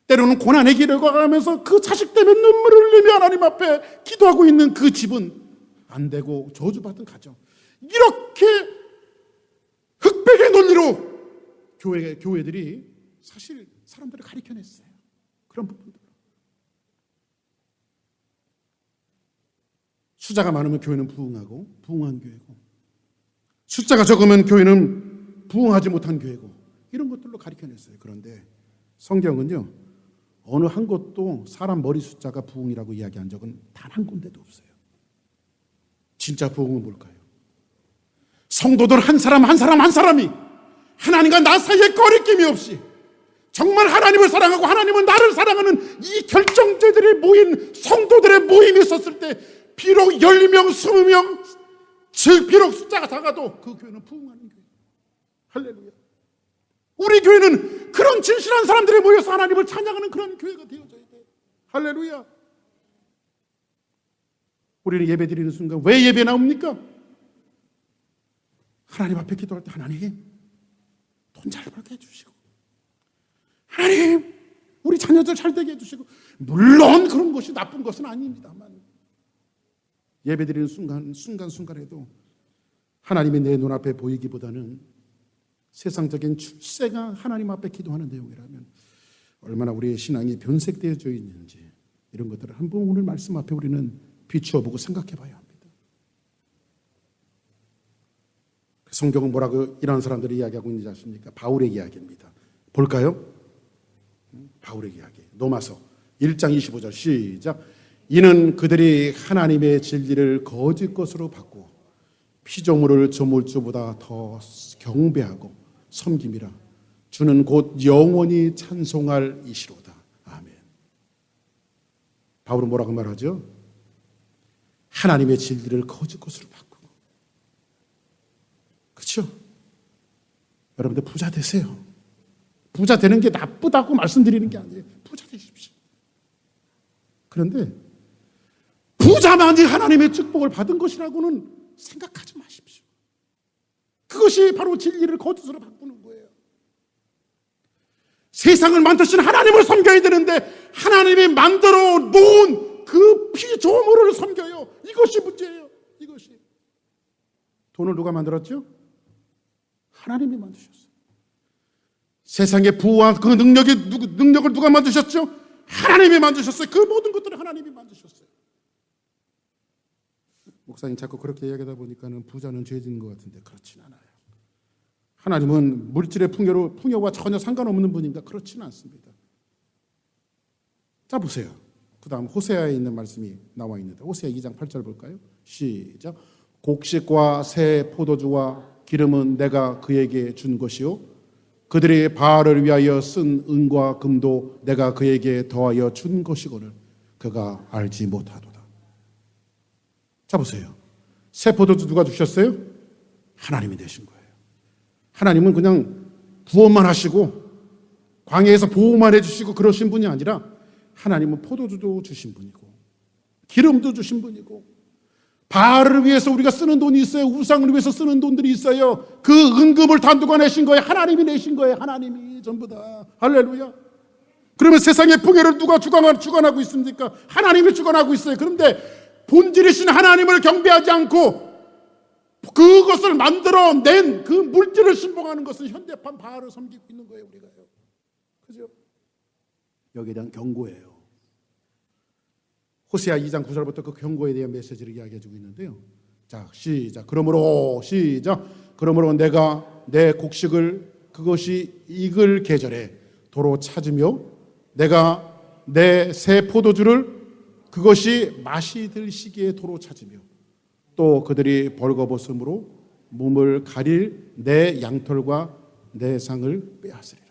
때로는 고난의 길을 걸어가면서 그 자식 때문에 눈물을 흘리며 하나님 앞에 기도하고 있는 그 집은 안 되고 저주받은 가정. 이렇게 흑백의 논리로 교회들이 사실 사람들을 가리켜냈어요. 그런 부분들. 숫자가 많으면 교회는 부흥하고 부흥한 교회고, 숫자가 적으면 교회는 부흥하지 못한 교회고, 이런 것들로 가리켜냈어요. 그런데 성경은요, 어느 한 곳도 사람 머리 숫자가 부흥이라고 이야기한 적은 단 한 군데도 없어요. 진짜 부흥은 뭘까요? 성도들 한 사람 한 사람이 하나님과 나 사이에 거리낌이 없이 정말 하나님을 사랑하고 하나님은 나를 사랑하는 이 결정체들이 모인 성도들의 모임이 있었을 때, 비록 10명, 20명, 즉 비록 숫자가 작아도 그 교회는 부흥하는 교회. 할렐루야. 우리 교회는 그런 진실한 사람들이 모여서 하나님을 찬양하는 그런 교회가 되어져야 돼요. 할렐루야. 우리는 예배 드리는 순간 왜 예배 나옵니까? 하나님 앞에 기도할 때, 하나님 돈 잘 벌게 해주시고, 하나님 우리 자녀들 잘 되게 해주시고, 물론 그런 것이 나쁜 것은 아닙니다만, 예배 드리는 순간에도 하나님이 내 눈앞에 보이기보다는 세상적인 출세가 하나님 앞에 기도하는 내용이라면 얼마나 우리의 신앙이 변색되어져 있는지, 이런 것들을 한번 오늘 말씀 앞에 우리는 비추어 보고 생각해 봐야 합니다. 성경은 뭐라고 이런 사람들이 이야기하고 있는지 아십니까? 바울의 이야기입니다. 볼까요? 바울의 이야기. 로마서 1장 25절 시작. 이는 그들이 하나님의 진리를 거짓 것으로 바꾸어 피조물을 저물 주보다 더 경배하고 섬김이라. 주는 곧 영원히 찬송할 이시로다. 아멘. 바울은 뭐라고 말하죠? 하나님의 진리를 거짓 것으로 바꾸고. 그렇죠? 여러분들 부자 되세요. 부자 되는 게 나쁘다고 말씀드리는 게 아니에요. 부자 되십시오. 그런데 부자만이 하나님의 축복을 받은 것이라고는 생각하지 마십시오. 그것이 바로 진리를 거짓으로 바꾸는 거예요. 세상을 만드신 하나님을 섬겨야 되는데 하나님이 만들어 놓은 그 피조물을 섬겨요. 이것이 문제예요. 이것이. 돈을 누가 만들었죠? 하나님이 만드셨어요. 세상의 부와 그 능력을 누가 만드셨죠? 하나님이 만드셨어요. 그 모든 것들을 하나님이 만드셨어요. 목사님 자꾸 그렇게 이야기하다 보니까는 부자는 죄진 것 같은데 그렇진 않아요. 하나님은 물질의 풍요와 전혀 상관없는 분인가? 그렇진 않습니다. 자 보세요. 그 다음 호세아에 있는 말씀이 나와 있는데, 호세아 2장 8절 볼까요? 시작. 곡식과 새 포도주와 기름은 내가 그에게 준 것이요 그들이 바알을 위하여 쓴 은과 금도 내가 그에게 더하여 준 것이거늘 그가 알지 못하도다. 자 보세요. 새 포도주 누가 주셨어요? 하나님이 되신 거예요. 하나님은 그냥 부업만 하시고 광야에서 보호만 해주시고 그러신 분이 아니라, 하나님은 포도주도 주신 분이고 기름도 주신 분이고, 바알을 위해서 우리가 쓰는 돈이 있어요. 우상을 위해서 쓰는 돈들이 있어요. 그 은금을 다 누가 내신 거예요? 하나님이 내신 거예요. 하나님이 전부 다. 할렐루야. 그러면 세상의 풍요를 누가 주관하고 있습니까? 하나님이 주관하고 있어요. 그런데 본질이신 하나님을 경배하지 않고 그것을 만들어낸 그 물질을 신봉하는 것은 현대판 바알을 섬기고 있는 거예요. 우리가요. 그죠? 여기에 대한 경고예요. 호세아 2장 9절부터 그 경고에 대한 메시지를 이야기해 주고 있는데요. 자, 시작. 그러므로 내가 내 곡식을 그것이 익을 계절에 도로 찾으며 내가 내 새 포도주를 그것이 맛이 들 시기에 도로 찾으며 또 그들이 벌거벗음으로 몸을 가릴 내 양털과 내 상을 빼앗으리라.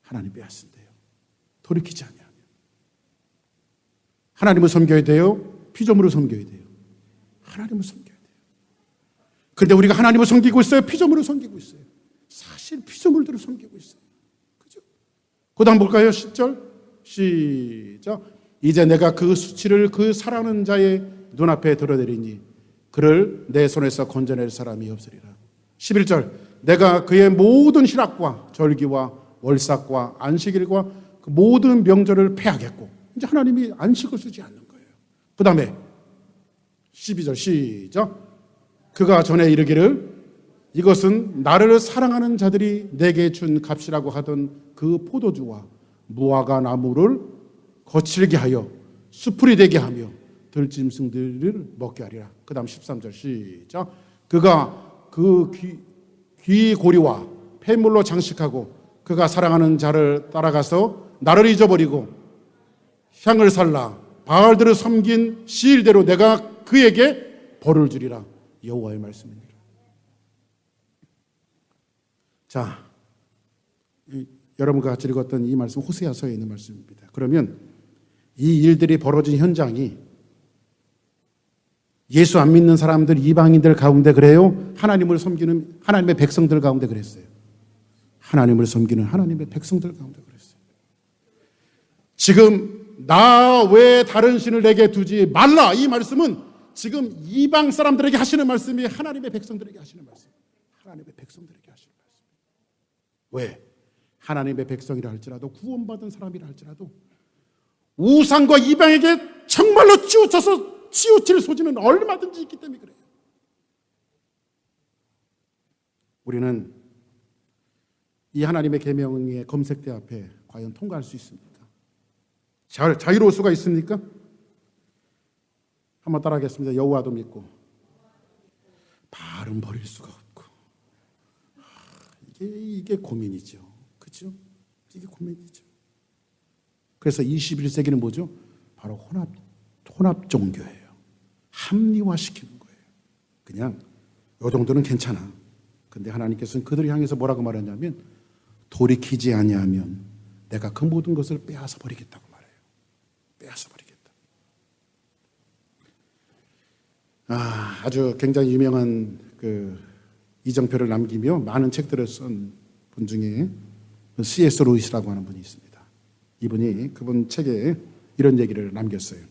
하나님 빼앗은대요. 돌이키지 않냐. 하나님을 섬겨야 돼요? 피조물을 섬겨야 돼요? 하나님을 섬겨야 돼요. 그런데 우리가 하나님을 섬기고 있어요? 피조물을 섬기고 있어요? 피조물들을 섬기고 있어요. 그죠? 그 다음 볼까요? 10절 시작. 이제 내가 그 수치를 그 사랑하는 자의 눈앞에 드러내리니 그를 내 손에서 건져낼 사람이 없으리라. 11절 내가 그의 모든 희락과 절기와 월삭과 안식일과 그 모든 명절을 폐하겠고, 이제 하나님이 안식을 쓰지 않는 거예요. 그 다음에 12절 시작. 그가 전에 이르기를 이것은 나를 사랑하는 자들이 내게 준 값이라고 하던 그 포도주와 무화과 나무를 거칠게 하여 수풀이 되게 하며 들짐승들을 먹게 하리라. 그 다음 13절 시작. 그가 그 귀고리와 폐물로 장식하고 그가 사랑하는 자를 따라가서 나를 잊어버리고 향을 살라 바알들을 섬긴 시일대로 내가 그에게 벌을 주리라. 여호와의 말씀입니다. 자, 여러분과 같이 읽었던 이 말씀 호세아서에 있는 말씀입니다. 그러면 이 일들이 벌어진 현장이 예수 안 믿는 사람들, 이방인들 가운데 그래요? 하나님을 섬기는 하나님의 백성들 가운데 그랬어요. 하나님을 섬기는 하나님의 백성들 가운데 그랬어요. 지금 나 외에 다른 신을 내게 두지 말라, 이 말씀은 지금 이방 사람들에게 하시는 말씀이 하나님의 백성들에게 하시는 말씀. 하나님의 백성들에게 하시는 말씀. 왜? 하나님의 백성이라 할지라도, 구원받은 사람이라 할지라도 우상과 이방에게 정말로 치우칠 소지는 얼마든지 있기 때문에 그래요. 우리는 이 하나님의 계명의 검색대 앞에 과연 통과할 수 있습니까? 자유로울 수가 있습니까? 한번 따라하겠습니다. 여호와도 믿고 바알은 버릴 수가 없고. 이게 고민이죠. 그렇죠? 이게 고민이죠. 그래서 21세기는 뭐죠? 바로 혼합 종교예요. 합리화시키는 거예요. 그냥 이 정도는 괜찮아. 근데 하나님께서는 그들을 향해서 뭐라고 말했냐면 돌이키지 아니하면 내가 그 모든 것을 빼앗아 버리겠다고 말해요. 빼앗아 버리겠다. 아주 굉장히 유명한 그 이정표를 남기며 많은 책들을 쓴 분 중에 C.S. 루이스라고 하는 분이 있습니다. 이분이 그분 책에 이런 얘기를 남겼어요.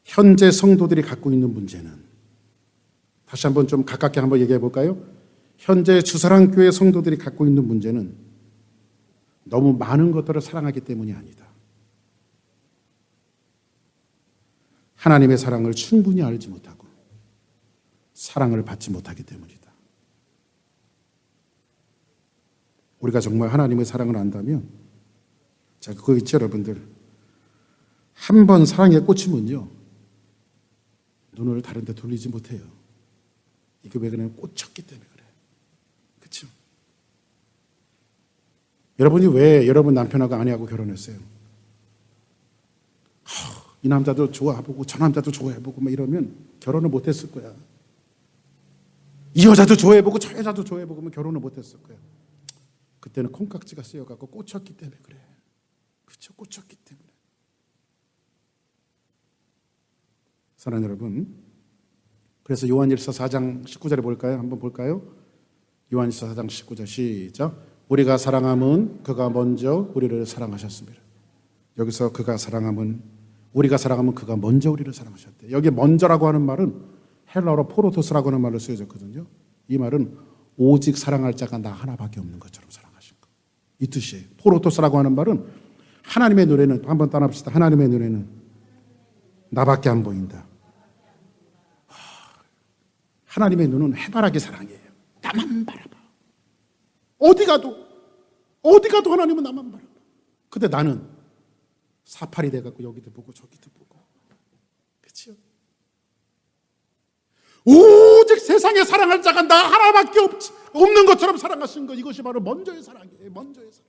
현재 성도들이 갖고 있는 문제는, 다시 한번 좀 가깝게 한번 얘기해 볼까요? 현재 주사랑교회 성도들이 갖고 있는 문제는 너무 많은 것들을 사랑하기 때문이 아니다. 하나님의 사랑을 충분히 알지 못하고 사랑을 받지 못하기 때문이다. 우리가 정말 하나님의 사랑을 안다면, 자, 그거 있죠, 여러분들. 한 번 사랑에 꽂히면요, 눈을 다른 데 돌리지 못해요. 이게 왜 그러냐면 꽂혔기 때문에 그래요. 그렇죠? 여러분이 왜 여러분 남편하고 아내하고 결혼했어요? 이 남자도 좋아해보고 저 남자도 좋아해보고 막 이러면 결혼을 못했을 거야. 이 여자도 좋아해보고 저 여자도 좋아해보고 결혼을 못했을 거야. 그때는 콩깍지가 쓰여갖고 꽂혔기 때문에 그래. 그렇죠? 꽂혔기 때문에. 사랑하는 여러분, 그래서 요한일서 4장 19절에 볼까요? 한번 볼까요? 요한일서 4장 19절 시작. 우리가 사랑함은 그가 먼저 우리를 사랑하셨습니다. 여기서 우리가 사랑하면 그가 먼저 우리를 사랑하셨대. 여기 먼저라고 하는 말은 헬라어로 포로토스라고 하는 말로 쓰여졌거든요. 이 말은 오직 사랑할 자가 나 하나밖에 없는 것처럼 사랑하신 것, 이 뜻이에요. 포로토스라고 하는 말은 하나님의 눈에는, 한번 따라합시다. 하나님의 눈에는 나밖에 안 보인다. 하나님의 눈은 해바라기 사랑이에요. 나만 바라봐. 어디 가도 하나님은 나만 바라봐. 근데 나는 사팔이 돼갖고 여기도 보고 저기도 보고. 그렇죠? 오직 세상에 사랑할 자가 나 하나밖에 없는 것처럼 사랑하신 것, 이것이 바로 먼저의 사랑이에요. 먼저의 사랑.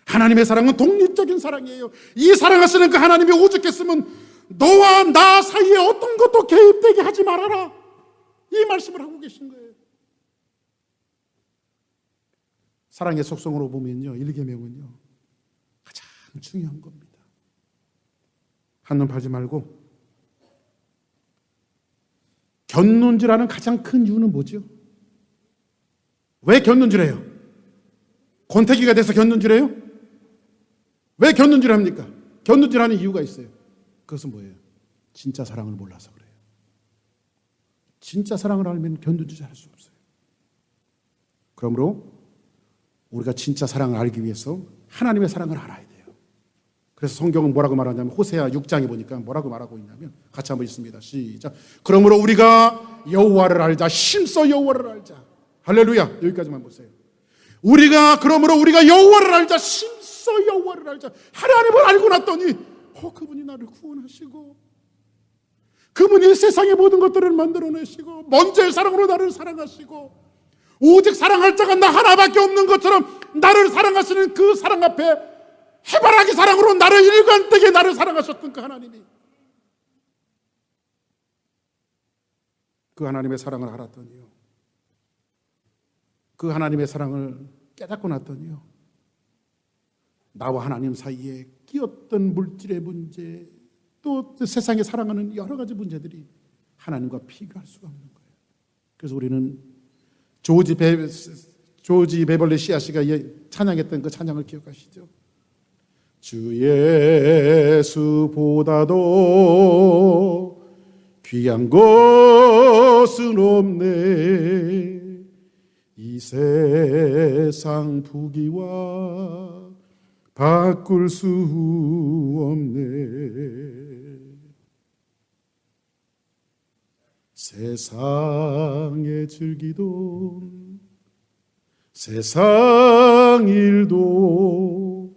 하나님의 사랑은 독립적인 사랑이에요. 이 사랑하시는 그 하나님이 오죽했으면 너와 나 사이에 어떤 것도 개입되게 하지 말아라, 이 말씀을 하고 계신 거예요. 사랑의 속성으로 보면요, 1계명은요 가장 중요한 겁니다. 한눈 팔지 말고. 견눈질하는 가장 큰 이유는 뭐죠? 왜 견눈질해요? 권태기가 돼서 견눈질해요? 왜 견눈질 합니까? 견눈질하는 이유가 있어요. 그것은 뭐예요? 진짜 사랑을 몰라서 그래요. 진짜 사랑을 알면 견눈질할 수 없어요. 그러므로 우리가 진짜 사랑을 알기 위해서 하나님의 사랑을 알아야 돼요. 그래서 성경은 뭐라고 말하냐면 호세아 6장에 보니까 뭐라고 말하고 있냐면 같이 한번 읽습니다. 시작. 그러므로 우리가 여호와를 알자. 힘써 여호와를 알자. 할렐루야. 여기까지만 보세요. 그러므로 우리가 여호와를 알자. 힘써 여호와를 알자. 하나님을 알고 났더니 그분이 나를 구원하시고 그분이 세상의 모든 것들을 만들어내시고 먼저의 사랑으로 나를 사랑하시고 오직 사랑할 자가 나 하나밖에 없는 것처럼 나를 사랑하시는 그 사랑 앞에 해바라기 사랑으로 나를 일관되게 나를 사랑하셨던 그 하나님이, 그 하나님의 사랑을 알았더니요, 그 하나님의 사랑을 깨닫고 났더니요, 나와 하나님 사이에 끼었던 물질의 문제, 또 세상에 사랑하는 여러 가지 문제들이 하나님과 비교할 수가 없는 거예요. 그래서 우리는 조지 베벌리 시아씨가 찬양했던 그 찬양을 기억하시죠? 주 예수보다도 귀한 것은 없네. 이 세상 부귀와 바꿀 수 없네. 세상의 즐기도 세상 일도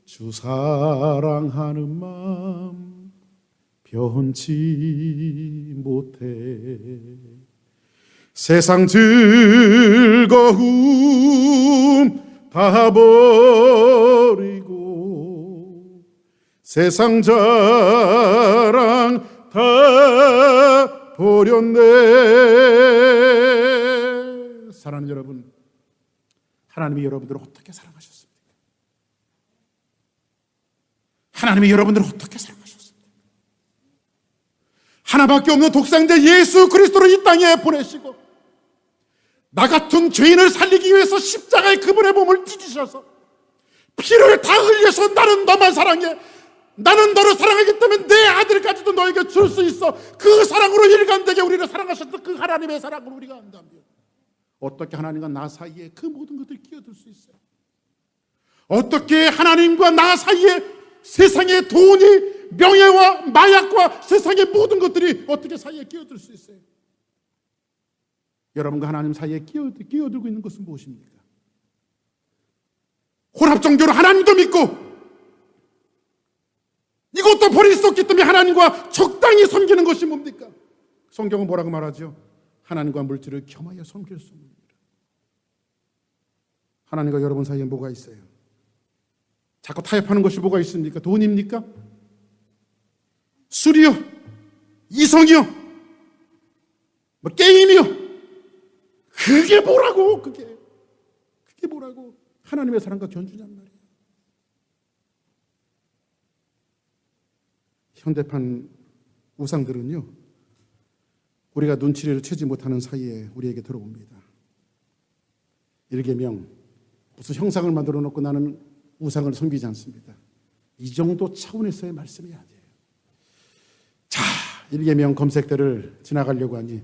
주 사랑하는 마음 변치 못해. 세상 즐거움 다 버리고 세상 자랑 다 버렸네. 사랑하는 여러분, 하나님이 여러분들을 어떻게 사랑하셨습니까? 하나님이 여러분들을 어떻게 사랑하셨습니까? 하나밖에 없는 독생자 예수 그리스도를 이 땅에 보내시고 나 같은 죄인을 살리기 위해서 십자가에 그분의 몸을 찢으셔서 피를 다 흘려서 나는 너만 사랑해, 나는 너를 사랑하기 때문에 내 아들까지도 너에게 줄 수 있어. 그 사랑으로 일관되게 우리를 사랑하셨던 그 하나님의 사랑을 우리가 안다면 어떻게 하나님과 나 사이에 그 모든 것들이 끼어들 수 있어요? 어떻게 하나님과 나 사이에 세상의 돈이, 명예와 마약과 세상의 모든 것들이 어떻게 사이에 끼어들 수 있어요? 여러분과 하나님 사이에 끼어들고 있는 것은 무엇입니까? 혼합종교로 하나님도 믿고 이것도 버릴 수 없기 때문에 하나님과 적당히 섬기는 것이 뭡니까? 성경은 뭐라고 말하죠? 하나님과 물질을 겸하여 섬길 수 없습니다. 하나님과 여러분 사이에 뭐가 있어요? 자꾸 타협하는 것이 뭐가 있습니까? 돈입니까? 술이요? 이성이요? 뭐 게임이요? 그게 뭐라고? 그게 뭐라고? 하나님의 사랑과 견주냔 말이에요. 현대판 우상들은요, 우리가 눈치를 채지 못하는 사이에 우리에게 들어옵니다. 일개명 무슨 형상을 만들어 놓고 나는 우상을 섬기지 않습니다. 이 정도 차원에서의 말씀이 아니에요. 자, 일개명 검색대를 지나가려고 하니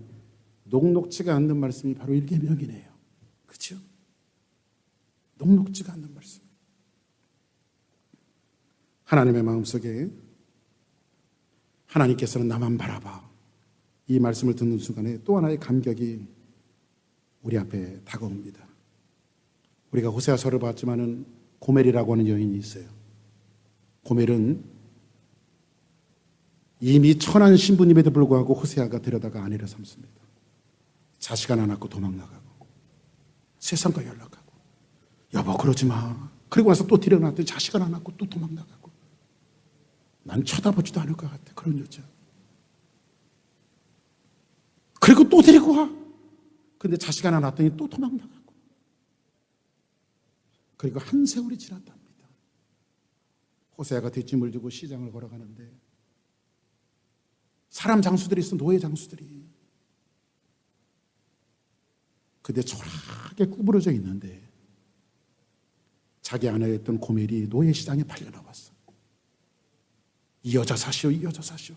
녹록지가 않는 말씀이 바로 일개명이네요. 그렇죠? 녹록지가 않는 말씀. 하나님의 마음속에 하나님께서는 나만 바라봐, 이 말씀을 듣는 순간에 또 하나의 감격이 우리 앞에 다가옵니다. 우리가 호세아서를 봤지만은 고멜이라고 하는 여인이 있어요. 고멜은 이미 천한 신부님에도 불구하고 호세아가 데려다가 아내를 삼습니다. 자식 하나 낳고 도망나가고 세상과 연락하고, 여보 그러지 마. 그리고 와서 또 데려놨더니 자식 하나 낳고 또 도망나가고, 난 쳐다보지도 않을 것 같아, 그런 여자. 그리고 또 데리고 와. 근데 자식 하나 낳았더니 또 도망나가고. 그리고 한 세월이 지났답니다. 호세아가 뒷짐을 지고 시장을 걸어가는데 사람 장수들이 있어, 노예 장수들이. 근데 초라하게 구부러져 있는데 자기 아내에 있던 고멜이 노예시장에 팔려나왔어. 이 여자 사시오, 이 여자 사시오.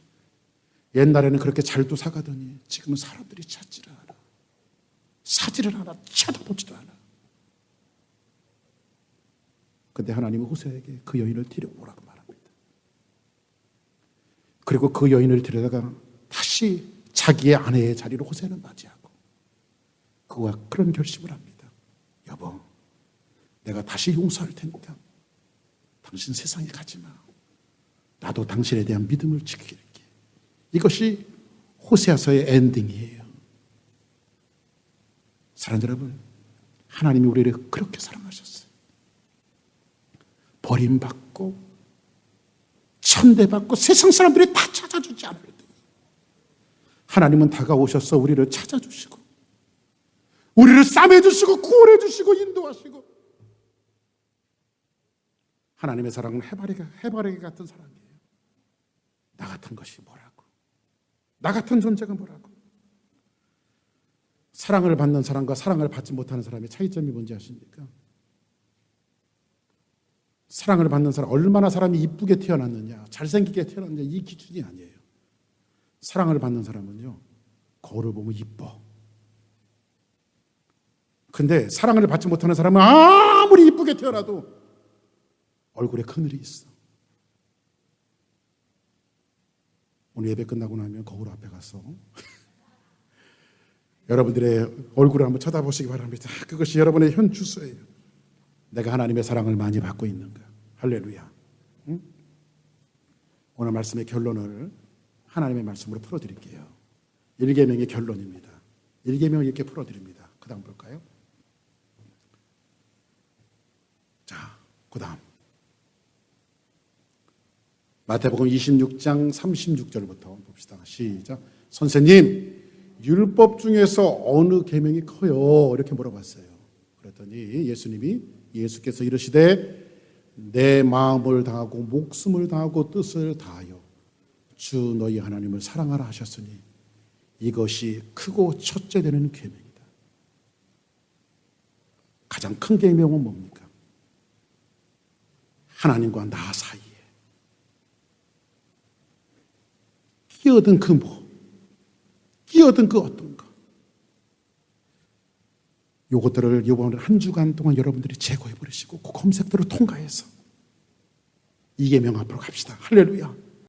옛날에는 그렇게 잘도 사가더니 지금은 사람들이 찾지를 않아. 사지를 않아. 쳐다보지도 않아. 근데 하나님은 호세에게 그 여인을 데려오라고 말합니다. 그리고 그 여인을 데려다가 다시 자기의 아내의 자리로 호세는 맞이하고 그와 그런 결심을 합니다. 여보, 내가 다시 용서할 테니까 당신 세상에 가지 마. 나도 당신에 대한 믿음을 지킬게. 이것이 호세아서의 엔딩이에요. 사랑하는 여러분, 하나님이 우리를 그렇게 사랑하셨어요. 버림받고 천대받고 세상 사람들이 다 찾아주지 않을 때 하나님은 다가오셔서 우리를 찾아주시고 우리를 싸매주시고 구원해주시고 인도하시고. 하나님의 사랑은 해바라기 같은 사랑이에요. 나 같은 것이 뭐라고, 나 같은 존재가 뭐라고. 사랑을 받는 사람과 사랑을 받지 못하는 사람의 차이점이 뭔지 아십니까? 사랑을 받는 사람, 얼마나 사람이 이쁘게 태어났느냐, 잘생기게 태어났느냐, 이 기준이 아니에요. 사랑을 받는 사람은요, 거울을 보면 이뻐. 근데 사랑을 받지 못하는 사람은 아무리 이쁘게 태어나도 얼굴에 그늘이 있어. 오늘 예배 끝나고 나면 거울 앞에 가서 여러분들의 얼굴을 한번 쳐다보시기 바랍니다. 그것이 여러분의 현 주소예요. 내가 하나님의 사랑을 많이 받고 있는가. 할렐루야. 응? 오늘 말씀의 결론을 하나님의 말씀으로 풀어드릴게요. 1계명의 결론입니다. 1계명을 이렇게 풀어드립니다. 그 다음 볼까요? 자, 그 다음 마태복음 26장 36절부터 봅시다. 시작. 선생님, 율법 중에서 어느 계명이 커요? 이렇게 물어봤어요. 그랬더니 예수께서 이르시되 내 마음을 다하고 목숨을 다하고 뜻을 다하여 주 너희 하나님을 사랑하라 하셨으니 이것이 크고 첫째 되는 계명이다. 가장 큰 계명은 뭡니까? 하나님과 나 사이에 끼어든 그 끼어든 그 어떤 것, 요것들을 이번 한 주간 동안 여러분들이 제거해 버리시고 그 검색들을 통과해서 이 계명 앞으로 갑시다. 할렐루야.